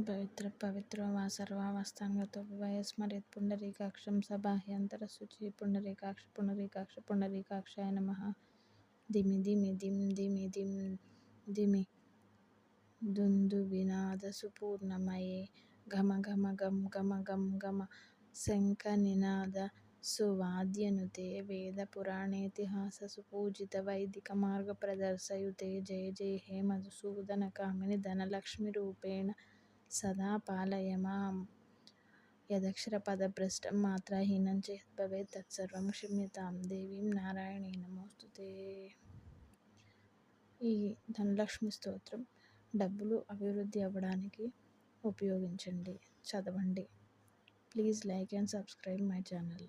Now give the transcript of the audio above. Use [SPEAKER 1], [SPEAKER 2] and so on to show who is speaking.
[SPEAKER 1] పవిత్ర పవిత్రో వా సర్వావస్థాంగతో వయస్మరేత్ పుండరీకాక్షం సబాహ్యంతరశుచి పుండరీకాక్ష పుండరీకాక్ష పుండరీకాక్షాయ నమః. ధిమి ధిమి ధిం ధిమి ధిం ధిమి దుందుభినాదసుపూర్ణమయే ఘమ ఘమ గం గమ గం గమ శంఖనినాద సువాద్యనుతే వేదపురాణేతిహాస సుపూజిత వైదిక మార్గ ప్రదర్శయుతే జయ జయ హే మధుసూదన కామిని ధనలక్ష్మి రూపేణ సదా పాలయ మాం. యదక్షరపదభ్రష్టం మాత్రాహీనం చేత్ భవేత్ తత్సర్వం క్షమ్యతాం దేవీం నారాయణీ నమోస్తుతే. ఈ ధనలక్ష్మి స్తోత్రం డబ్బులు అభివృద్ధి అవ్వడానికి ఉపయోగించండి, చదవండి. Please like and subscribe my channel.